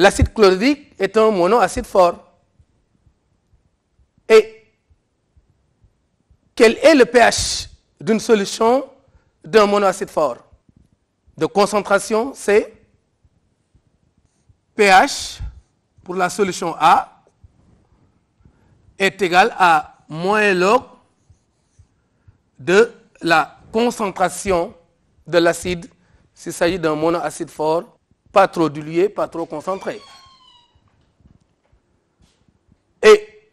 l'acide chlorhydrique est un monoacide fort. Et quel est le pH d'une solution d'un monoacide fort? De concentration, c'est pH pour la solution A est égal à moins log de la concentration de l'acide s'il s'agit d'un monoacide fort, pas trop dilué, pas trop concentré. Et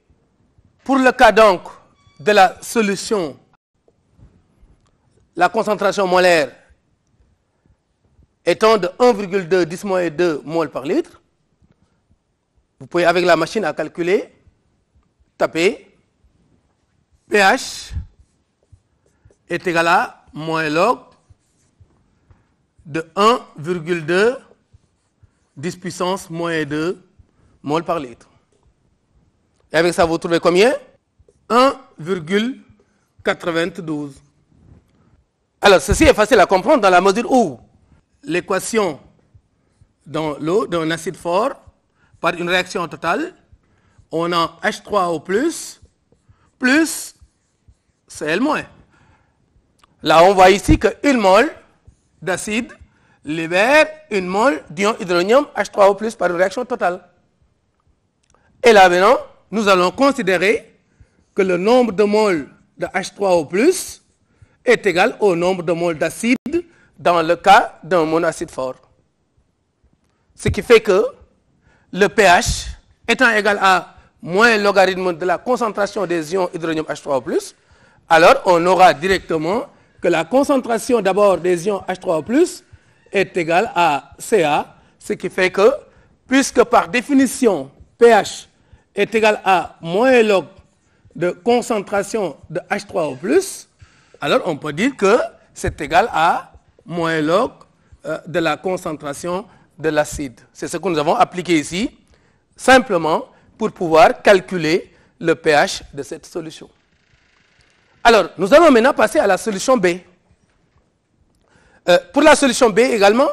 pour le cas donc de la solution, la concentration molaire étant de 1,2 10-2 mol par litre, vous pouvez avec la machine à calculer, taper pH est égal à moins log de 1,2 10 puissance moins 2 mol par litre. Et avec ça, vous trouvez combien? 1,92. Alors, ceci est facile à comprendre dans la mesure où l'équation dans l'eau d'un acide fort, par une réaction totale, on a H3O+, plus Cl-. Là, on voit ici que 1 mol d'acide libère 1 mol d'ion hydronium H3O+, par une réaction totale. Et là, maintenant, nous allons considérer que le nombre de moles de H3O+, est égal au nombre de moles d'acide dans le cas d'un monoacide fort. Ce qui fait que le pH étant égal à moins logarithme de la concentration des ions hydronium H3O+, alors on aura directement que la concentration d'abord des ions H3O+, est égale à Ca, ce qui fait que, puisque par définition pH est égal à moins log de concentration de H3O+, alors on peut dire que c'est égal à moins log de la concentration de l'acide. C'est ce que nous avons appliqué ici, simplement pour pouvoir calculer le pH de cette solution. Alors, nous allons maintenant passer à la solution B. Pour la solution B également,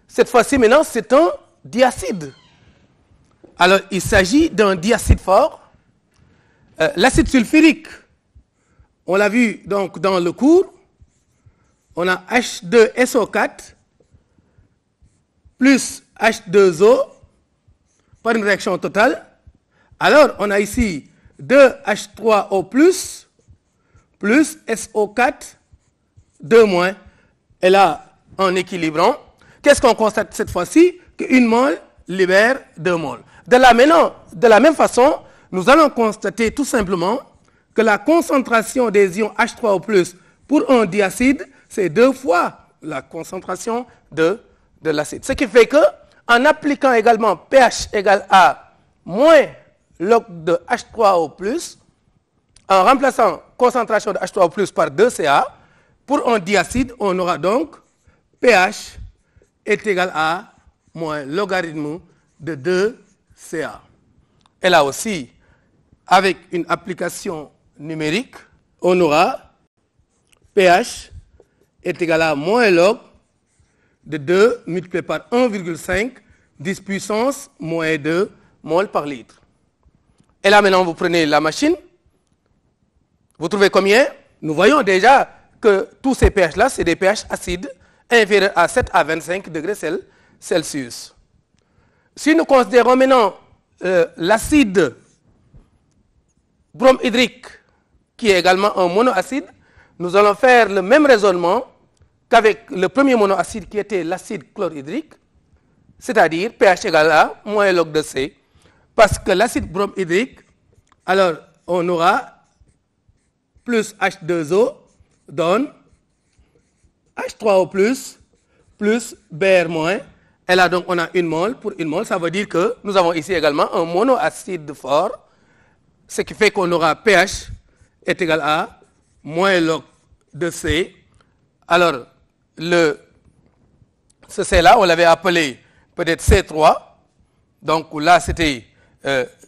cette fois-ci maintenant, c'est un diacide. Alors, il s'agit d'un diacide fort. L'acide sulfurique, on l'a vu donc dans le cours, on a H2SO4 plus H2O par une réaction totale. Alors, on a ici 2H3O+, plus SO4, 2-. Et là, en équilibrant, qu'est-ce qu'on constate cette fois-ci? Qu'une mol libère 2 moles. De la même façon, nous allons constater tout simplement que la concentration des ions H3O+, pour un diacide, c'est 2 fois la concentration de l'acide. Ce qui fait que, en appliquant également pH égale à moins log de H3O+, en remplaçant concentration de H3O+ par 2Ca, pour un diacide, on aura donc pH est égal à moins logarithme de 2Ca. Et là aussi, avec une application numérique, on aura pH est égal à moins log de 2 multiplié par 1,5 10 puissance moins 2 mol par litre. Et là maintenant, vous prenez la machine, vous trouvez combien? Nous voyons déjà que tous ces pH-là, c'est des pH acides inférieurs à 7 à 25 degrés Celsius. Si nous considérons maintenant l'acide bromhydrique, qui est également un monoacide, nous allons faire le même raisonnement qu'avec le premier monoacide qui était l'acide chlorhydrique, c'est-à-dire pH égale à moins log de C, parce que l'acide bromhydrique, alors on aura plus H2O donne H3O+, plus Br-, et là donc on a 1 mol pour 1 mol, ça veut dire que nous avons ici également un monoacide fort, ce qui fait qu'on aura pH est égal à moins log de C. Alors, ce C-là, on l'avait appelé peut-être C3, donc là c'était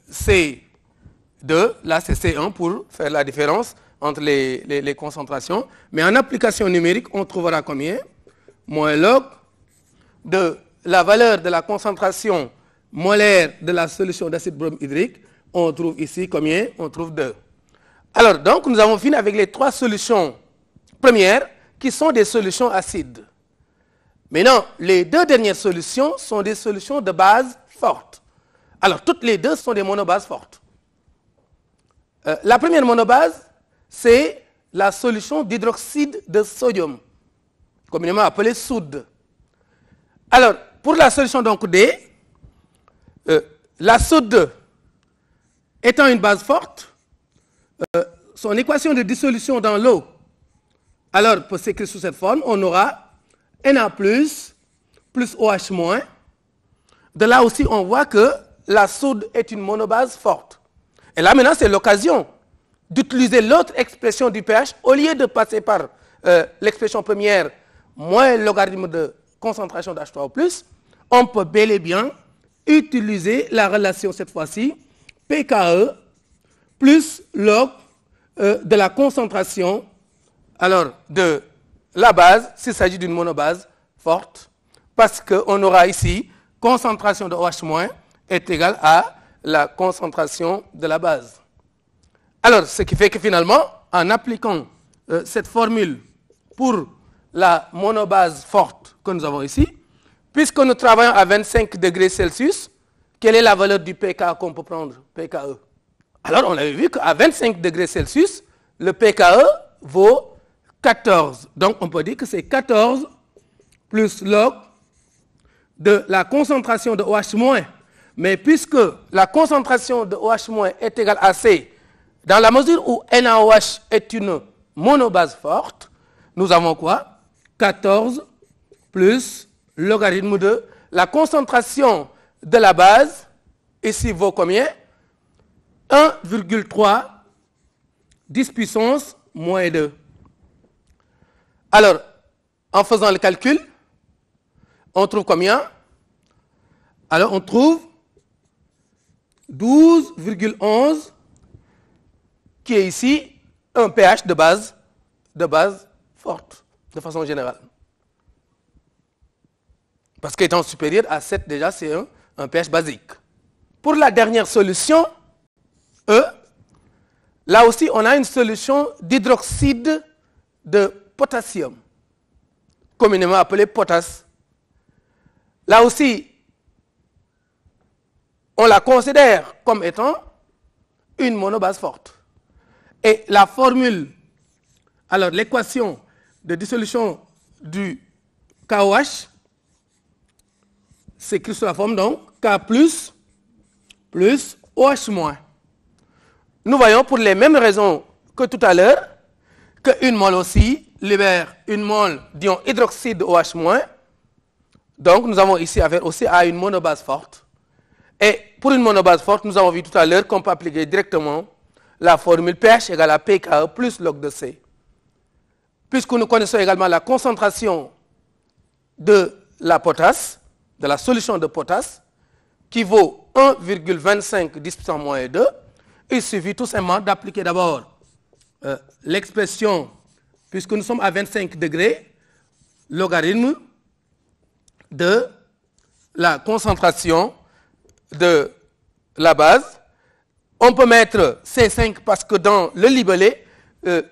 C2, là c'est C1 pour faire la différence entre les concentrations. Mais en application numérique, on trouvera combien? Moins log de la valeur de la concentration molaire de la solution d'acide bromhydrique, on trouve ici combien? On trouve 2. Alors, donc, nous avons fini avec les 3 solutions premières qui sont des solutions acides. Maintenant, les 2 dernières solutions sont des solutions de base forte. Alors, toutes les 2 sont des monobases fortes. La première monobase, c'est la solution d'hydroxyde de sodium, communément appelée soude. Alors, pour la solution donc D, la soude étant une base forte, son équation de dissolution dans l'eau, alors pour s'écrire sous cette forme, on aura Na plus OH-. De là aussi, on voit que la soude est une monobase forte. Et là, maintenant, c'est l'occasion d'utiliser l'autre expression du pH. Au lieu de passer par l'expression première moins logarithme de concentration d'H3O+, on peut bel et bien utiliser la relation, cette fois-ci, pKe plus log de la concentration alors, de la base, s'il s'agit d'une monobase forte, parce qu'on aura ici concentration de OH- est égale à la concentration de la base. Alors, ce qui fait que finalement, en appliquant cette formule pour la monobase forte que nous avons ici, puisque nous travaillons à 25 degrés Celsius, quelle est la valeur du pK qu'on peut prendre, pKe? Alors, on avait vu qu'à 25 degrés Celsius, le pKe vaut 14. Donc, on peut dire que c'est 14 plus log de la concentration de OH-. Mais puisque la concentration de OH- est égale à C, dans la mesure où NaOH est une monobase forte, nous avons quoi? 14 plus logarithme de la concentration de la base, ici vaut combien? 1,3 10 puissance moins 2. Alors, en faisant le calcul, on trouve combien? Alors, on trouve 12,11 qui est ici un pH de base forte, de façon générale. Parce qu'étant supérieur à 7, déjà, c'est un pH basique. Pour la dernière solution, E, là aussi, on a une solution d'hydroxyde de potassium, communément appelée potasse. Là aussi, on la considère comme étant une monobase forte. Et la formule, alors l'équation de dissolution du KOH, s'écrit sous la forme donc K plus OH-. Nous voyons pour les mêmes raisons que tout à l'heure qu'une mole aussi libère une mole d'ion hydroxyde OH-. Donc nous avons ici affaire aussi à une monobase forte. Et pour une monobase forte, nous avons vu tout à l'heure qu'on peut appliquer directement la formule pH égale à pKe plus log de C. Puisque nous connaissons également la concentration de la potasse, de la solution de potasse, qui vaut 1,25 10 puissance moins 2, il suffit tout simplement d'appliquer d'abord l'expression, puisque nous sommes à 25 degrés, logarithme de la concentration de la base. On peut mettre C5 parce que dans le libellé,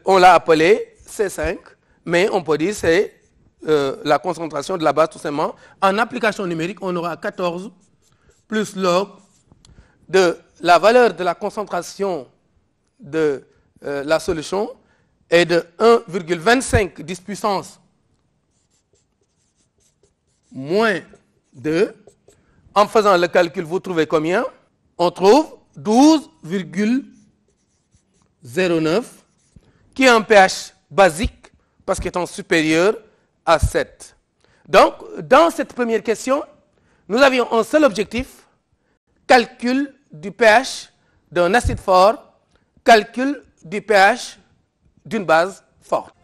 on l'a appelé C5, mais on peut dire que c'est la concentration de la base tout simplement. En application numérique, on aura 14 plus log de la valeur de la concentration de la solution est de 1,25 10 puissance moins 2. En faisant le calcul, vous trouvez combien? On trouve 12,09 qui est un pH basique parce qu'il est supérieur à 7. Donc, dans cette première question, nous avions un seul objectif, calcul du pH d'un acide fort, calcul du pH d'une base forte.